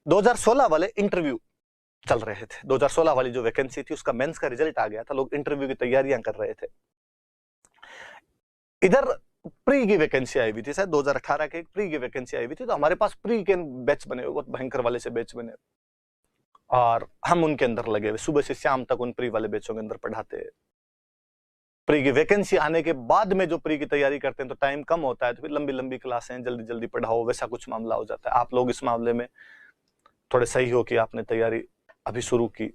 2016 वाले इंटरव्यू चल रहे थे। 2016 वाली जो वैकेंसी थी उसका मेंस का रिजल्ट आ गया था, लोग इंटरव्यू की तैयारियां कर रहे थे। इधर प्री की वैकेंसी आई हुई थी, शायद 2018 के प्री की वैकेंसी आई हुई थी, तो हमारे पास प्री के बैच बने हुए, बहुत भयंकर वाले से बैच बने, और हम उनके अंदर लगे हुए, सुबह से शाम तक उन प्री वाले बैचों के अंदर पढ़ाते। प्री की वैकेंसी आने के बाद में जो प्री की तैयारी करते हैं तो टाइम कम होता है, तो फिर लंबी लंबी क्लासें, जल्दी जल्दी पढ़ाओ, वैसा कुछ मामला हो जाता है। आप लोग इस मामले में थोड़े सही हो कि आपने तैयारी अभी शुरू की,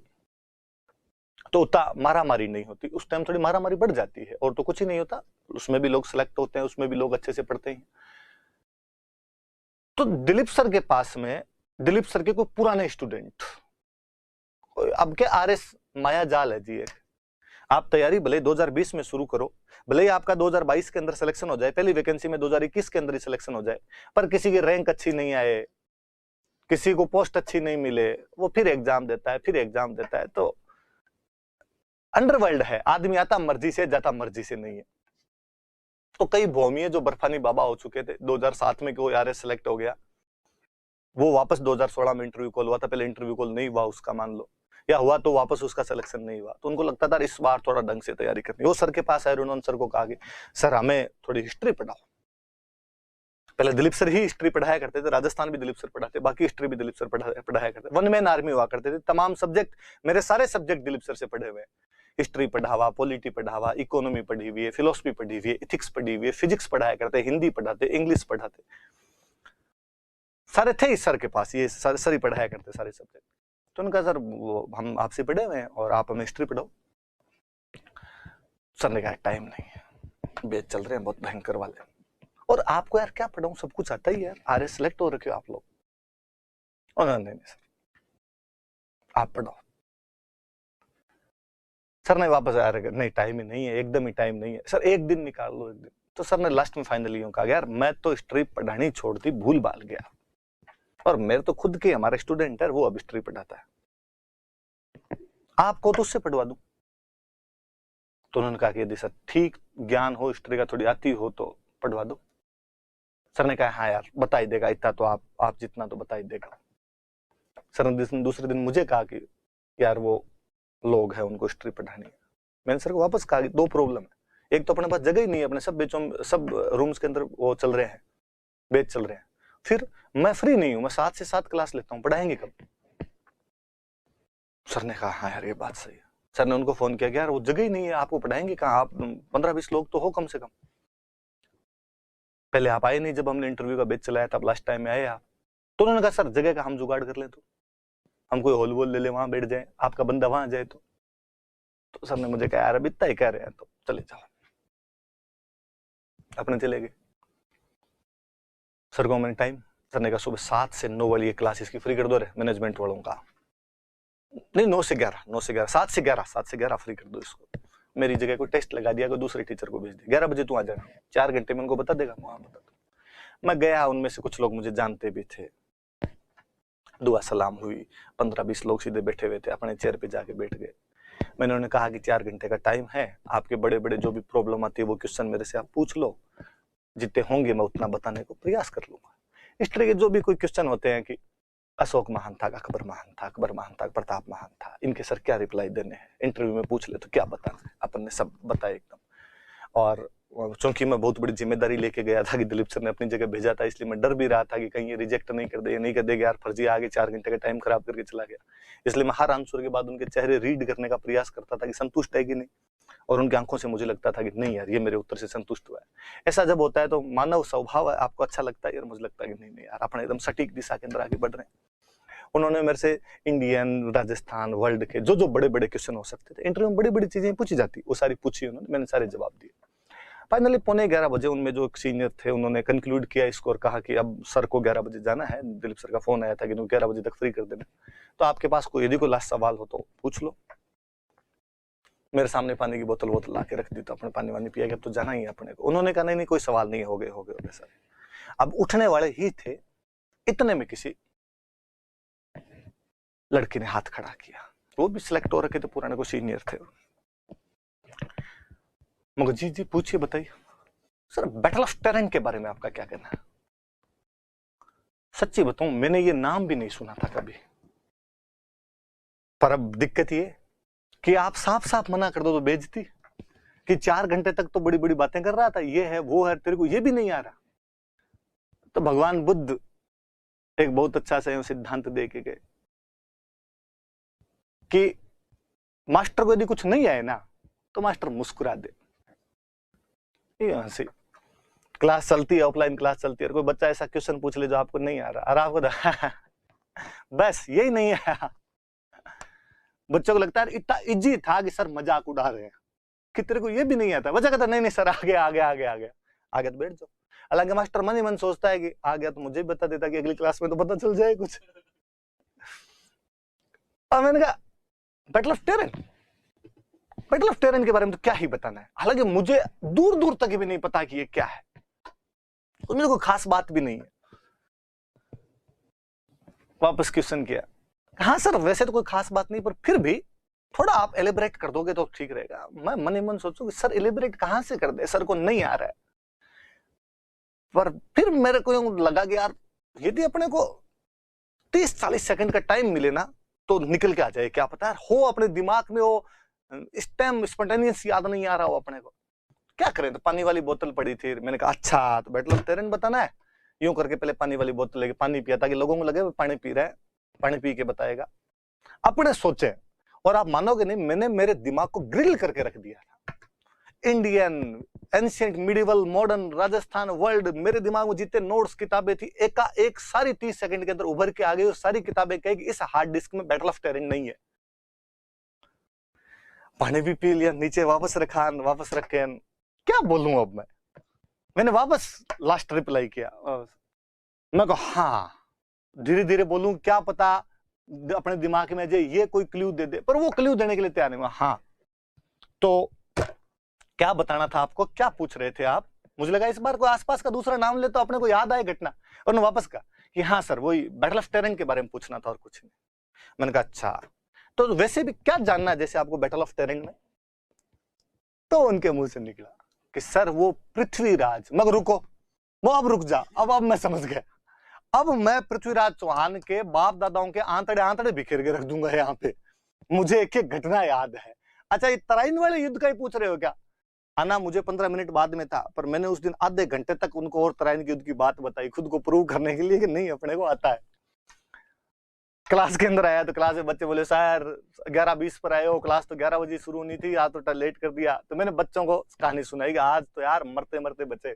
तो उतना मारामारी नहीं होती। उस टाइम थोड़ी मारामारी बढ़ जाती है, और तो कुछ ही नहीं होता, उसमें भी लोग सिलेक्ट होते हैं, उसमें भी लोग अच्छे से पढ़ते हैं। तो दिलीप सर के पास में, दिलीप सर के कोई पुराने स्टूडेंट, अब के आरएस माया जाल है जी। एक आप तैयारी भले 2020 में शुरू करो, भले ही आपका 2022 के अंदर सिलेक्शन हो जाए, पहली वैकेंसी में 2021 के अंदर ही सिलेक्शन हो जाए, पर किसी की रैंक अच्छी नहीं आए, किसी को पोस्ट अच्छी नहीं मिले, वो फिर एग्जाम देता है, फिर एग्जाम देता है। तो अंडरवर्ल्ड है, आदमी आता मर्जी से, जाता मर्जी से नहीं है। तो कई भौमिये जो बर्फानी बाबा हो चुके थे, 2007 में कोई आरएस सेलेक्ट हो गया, वो वापस 2016 में इंटरव्यू कॉल हुआ था, पहले इंटरव्यू कॉल नहीं हुआ उसका, मान लो, या हुआ तो वापस उसका सिलेक्शन नहीं हुआ, तो उनको लगता था इस बार थोड़ा ढंग से तैयारी करनी। वो सर के पास आए, उन्होंने सर को कहा कि सर हमें थोड़ी हिस्ट्री पढ़ाओ। पहले दिलीप सर ही हिस्ट्री पढ़ाया करते थे, राजस्थान भी दिलीप सर पढ़ाते, बाकी हिस्ट्री भी दिलीप सर पढ़ाया करते, वन मैन आर्मी हुआ करते थे, तमाम सब्जेक्ट, मेरे सारे सब्जेक्ट दिलीप सर से पढ़े हुए हैं। हिस्ट्री पढ़ावा, पॉलिटी पढ़ावा, इकोनॉमी पढ़ी हुई है, फिलोसफी पढ़ी हुई है, इथिक्स पढ़ी हुई है, फिजिक्स पढ़ाया करते, हिंदी पढ़ाते, इंग्लिश पढ़ाते, सारे थे इस सर के पास, ये सारे सर ही पढ़ाया करते सारे सब्जेक्ट। तो उनका सर वो हम आपसे पढ़े हुए हैं और आप हमें हिस्ट्री पढ़ाओ। सर ने कहा टाइम नहीं है, बैच चल रहे हैं बहुत भयंकर वाले, और आपको यार क्या पढ़ाऊं, सब कुछ आता ही है, आरएस सेलेक्ट हो रखे हो आप लोग। और नहीं सर आप पढ़ाओ। सर ने वापस आया, नहीं टाइम ही नहीं है, एकदम ही टाइम नहीं है सर, एक दिन निकाल लो, एक दिन। तो सर ने लास्ट में फाइनली यूं कहा यार मैं तो हिस्ट्री पढ़ानी छोड़ दी, भूल भाल गया, और मेरे तो खुद के हमारे स्टूडेंट है, वो अब हिस्ट्री पढ़ाता है, आपको तो उससे पढ़वा दूं। तो उन्होंने कहा कि यदि सर ठीक ज्ञान हो, हिस्ट्री का थोड़ी आती हो तो पढ़वा दो। सर ने कहा हाँ यार बता ही देगा, इतना तो आप जितना तो बता ही देगा। सर ने दूसरे दिन मुझे कहा कि यार वो लोग हैं उनको हिस्ट्री पढ़ानी है। मैंने सर को वापस कहा कि दो प्रॉब्लम है, एक तो अपने पास जगह ही नहीं है, अपने सब बेचों, सब रूम्स के अंदर वो चल रहे हैं, बैच चल रहे हैं, फिर मैं फ्री नहीं हूं, मैं 7 से 7 क्लास लेता हूं, पढ़ाएंगे कब। सर ने कहा हाँ यार ये बात सही है। सर ने उनको फोन किया कि यार वो जगह ही नहीं है, आपको पढ़ाएंगे कहाँ, आप 15-20 लोग तो हो कम से कम, पहले आप आए नहीं जब हमने इंटरव्यू का बैच चलाया था, लास्ट टाइम में आए आप। तो उन्होंने कहा सर जगह का हम जुगाड़ कर ले, तो हम कोई हॉल वॉल ले ले, वहां बैठ जाए, आपका बंदा वहां जाए। तो सर ने मुझे कहा यार अब इतना ही कह रहे हैं तो चले जाओ, अपने चले गए। सर को मैंने टाइम, सर ने कहा सुबह 7 से 9 वाली क्लास इसकी फ्री कर दो रे, मैनेजमेंट वालों का, नहीं 9 से 11, 9 से 11, 7 से 11, 7 से 11 फ्री कर दो इसको। मेरी जगह कोई टेस्ट लगा दिया, कोई दूसरे टीचर को भेज दिया, 11 बजे तू आ जाना, 4 घंटे में उनको बता देगा, वहां बता दो। मैं गया, उनमें से कुछ लोग मुझे जानते भी थे, दुआ सलाम हुई, 15-20 लोग सीधे बैठे हुए थे, अपने चेयर पे जाके बैठ गए। मैंने उन्हें कहा कि 4 घंटे का टाइम है, आपके बड़े बड़े जो भी प्रॉब्लम आती है वो क्वेश्चन मेरे से आप पूछ लो, जितने होंगे मैं उतना बताने को प्रयास कर लूंगा। इस तरह के जो भी कोई क्वेश्चन होते हैं कि अशोक महान था, अकबर महान था, अकबर महान था, प्रताप महान था, इनके सर क्या रिप्लाई देने हैं, इंटरव्यू में पूछ ले तो क्या बताना है, अपन ने सब बताया एकदम। और चूंकि मैं बहुत बड़ी जिम्मेदारी लेके गया था कि दिलीप सर ने अपनी जगह भेजा था, इसलिए मैं डर भी रहा था कि कहीं ये रिजेक्ट नहीं कर दे, ये नहीं कर देगा यार फर्जी आगे 4 घंटे का टाइम खराब करके चला गया। इसलिए मैं हर आंसर के बाद उनके चेहरे रीड करने का प्रयास करता था कि संतुष्ट है कि नहीं, और उनकी आंखों से मुझे लगता था कि नहीं यार ये मेरे उत्तर से संतुष्ट हुआ है। ऐसा जब होता है तो मानव स्वभाव है, आपको अच्छा लगता है यार, मुझे लगता है कि नहीं नहीं यार अपने एकदम सटीक दिशा के अंदर आगे बढ़ रहे हैं। उन्होंने मेरे से इंडियन, राजस्थान, वर्ल्ड के जो जो बड़े बड़े क्वेश्चन हो सकते थे, इंटरव्यू में बड़ी बड़ी चीजें पूछी जाती, वो सारी पूछी उन्होंने, मैंने सारे जवाब दिए। फाइनली 11:15 बजे उनमें जो सीनियर थे उन्होंने कंक्लूड किया इसको और कहा कि अब सर को 11 बजे जाना है, दिलीप सर का फोन आया था कि 11 बजे तक फ्री कर देना, तो आपके पास कोई यदि कोई लास्ट सवाल हो तो पूछ लो। मेरे सामने पानी की बोतल ला के रख दी, तो अपने पानी वानी पिया, तो जाना ही है अपने को। उन्होंने कहा नहीं नहीं कोई सवाल नहीं, हो गए सर। अब उठने वाले ही थे, इतने में किसी लड़की ने हाथ खड़ा किया, वो भी सिलेक्ट हो रखे थे, पुराने को सीनियर थे। मगर जी जी पूछिए बताइए। सर बैटल ऑफ टेरेंट के बारे में आपका क्या कहना है? सच्ची बताऊं, मैंने ये नाम भी नहीं सुना था कभी। पर अब दिक्कत ये कि आप साफ साफ मना कर दो तो बेइज्जती, कि 4 घंटे तक तो बड़ी बड़ी बातें कर रहा था, ये है वो है, तेरे को ये भी नहीं आ रहा। तो भगवान बुद्ध एक बहुत अच्छा सा सिद्धांत दे के गए कि मास्टर को यदि कुछ नहीं आए ना तो मास्टर मुस्कुरा दे। ये हंसी, क्लास चलती है, ऑफलाइन क्लास चलती है, कोई बच्चा ऐसा क्वेश्चन पूछ ले जो आपको नहीं आ रहा, और आपको बस यही नहीं है। बच्चों को लगता है इतना इजी था कि सर मजाक उड़ा रहे हैं, कि तेरे को ये भी नहीं आता। बच्चा कहता नहीं नहीं सर, आगे आगे आगे आगे आगे तो बैठ जाओ। हालांकि मास्टर मन ही मन सोचता है कि आ गया तो मुझे भी बता देता कि अगली क्लास में तो पता चल जाए कुछ। और मैंने कहा battle of terrain, battle of terrain के बारे में तो क्या ही बताना है। हालांकि मुझे दूर दूर तक भी नहीं पता कि ये क्या है, उसमें कोई खास बात भी नहीं है। वापस क्वेश्चन किया, हाँ सर वैसे तो कोई खास बात नहीं, पर फिर भी थोड़ा आप एलिब्रेट कर दोगे तो ठीक रहेगा। मैं मन ही मन सोचूं कि सर एलिब्रेट कहां से कर दे, सर को नहीं आ रहा है। पर फिर मेरे को लगा कि यार यदि अपने को 30-40 सेकंड का टाइम मिले ना तो निकल के आ जाए, क्या पता यार हो अपने दिमाग में हो स्पॉन्टेनियस याद नहीं आ रहा हो अपने को, क्या करें। तो पानी वाली बोतल पड़ी थी, मैंने कहा अच्छा तो बैटल ऑफ टेरन बताना है। यूं करके पहले पानी वाली बोतल लेके पानी पिया ताकि लोगों को लगे पानी पी रहा है, पानी पी के बताएगा। अपने सोचे, और आप मानोगे नहीं, मैंने मेरे दिमाग को ग्रिल करके रख दिया था। Indian, ancient, medieval, modern, Rajasthan, world, मेरे दिमाग में जितने नोट्स किताबें थी एक सारी 30 सेकंड के अंदर उभर के आ गई, और सारी किताबें कही कि इस हार्ड डिस्क में बैटल ऑफ टेरन नहीं है। पानी भी पी लिया, नीचे वापस रखा, वापस रखे, क्या बोलूं अब मैंने वापस लास्ट रिप्लाई किया। मैं कहा हाँ धीरे धीरे बोलूं, क्या पता अपने दिमाग में जे ये कोई क्लू दे दे, पर वो क्लू देने के लिए तैयार नहीं। हाँ तो क्या बताना था आपको, क्या पूछ रहे थे आप। मुझे लगा इस बार कोई आसपास का दूसरा नाम ले तो अपने को याद आए घटना, और मैं वापस कहा कि हाँ सर वही बैटल ऑफ टेरन के बारे में पूछना था और कुछ नहीं। मैंने कहा अच्छा तो वैसे भी क्या जानना है जैसे आपको बैटल ऑफ टेरन में। तो उनके मुंह से निकला कि सर वो पृथ्वीराज। मगर रुको, वो अब रुक जा, अब मैं समझ गया। अब मैं पृथ्वीराज चौहान के बाप दादाओं के आंतड़े आंतड़े बिखेर के रख दूंगा यहाँ पे। मुझे एक एक घटना याद है। अच्छा ये तराइन वाले युद्ध का ही पूछ रहे हो क्या। आना मुझे 15 मिनट बाद में था, पर मैंने उस दिन आधे घंटे तक उनको और तराइन के युद्ध की बात बताई, खुद को प्रूव करने के लिए कि नहीं अपने को आता है। क्लास के अंदर आया तो क्लास में बच्चे बोले सर 11:20 पर आए हो, क्लास तो 11 बजे शुरू होनी थी, आज तो लेट कर दिया। तो मैंने बच्चों को कहानी सुनाई कि आज तो यार मरते मरते बचे।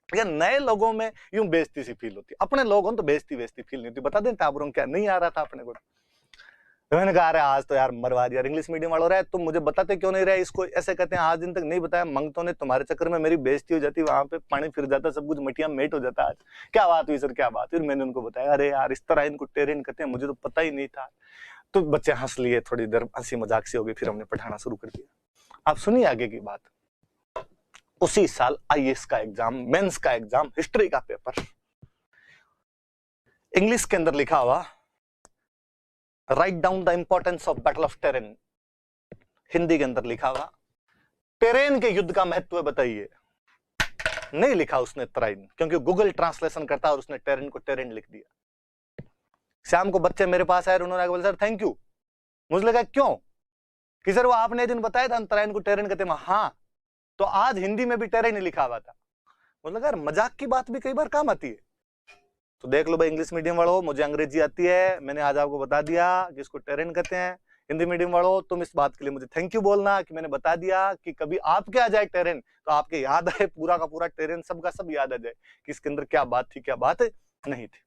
लेकिन नए लोगों में यूं बेइज्जती सी फील होती, अपने लोगों तो बेइज्जती फील नहीं होती। बता दें टाबरों क्या नहीं आ रहा था अपने को। तो मैंने कहा अरे आज तो यार मरवा दिया, इंग्लिश मीडियम वालों रहा तुम मुझे बताते क्यों नहीं रहे, इसको ऐसे कहते हैं, आज दिन तक नहीं बताया। मंगतों ने तुम्हारे चक्कर में मेरी बेइज्जती हो जाती, वहां पे पानी फिर जाता, सब कुछ मटिया मेट हो जाता। आज क्या बात हुई सर, क्या बात हुई। मैंने उनको बताया अरे यार इस तरह इनको टेरन कहते हैं, मुझे तो पता ही नहीं था। तो बच्चे हंस लिए, थोड़ी देर हंसी मजाक सी हो गई, फिर हमने पढ़ाना शुरू कर दिया। आप सुनिए आगे की बात। उसी साल आईएएस का एग्जाम, मेंस का एग्जाम, हिस्ट्री का पेपर, इंग्लिश के अंदर लिखा हुआ write down the importance of battle of terrain. Hindi के अंदर लिखा हुआ टेरन के युद्ध का महत्व बताइए। नहीं लिखा उसने तराइन, क्योंकि गूगल ट्रांसलेशन करता है और उसने टेरन को टेरन लिख दिया। शाम को बच्चे मेरे पास आए, उन्होंने बोला सर थैंक यू। मुझे लगा क्यों, कि सर वो आपने दिन बताया था तराइन को टेरन कहते हैं। हाँ तो आज हिंदी में भी टेरन ही लिखा हुआ था। मुझे लगा मजाक की बात भी कई बार काम आती है। तो देख लो भाई इंग्लिश मीडियम वालों, मुझे अंग्रेजी आती है, मैंने आज आपको बता दिया कि इसको टेरन कहते हैं। हिंदी मीडियम वालों तुम इस बात के लिए मुझे थैंक यू बोलना कि मैंने बता दिया कि कभी आपके आ जाए टेरन तो आपके याद आए पूरा का पूरा टेरन, सबका सब याद आ जाए कि इसके अंदर क्या बात थी क्या बात नहीं थी।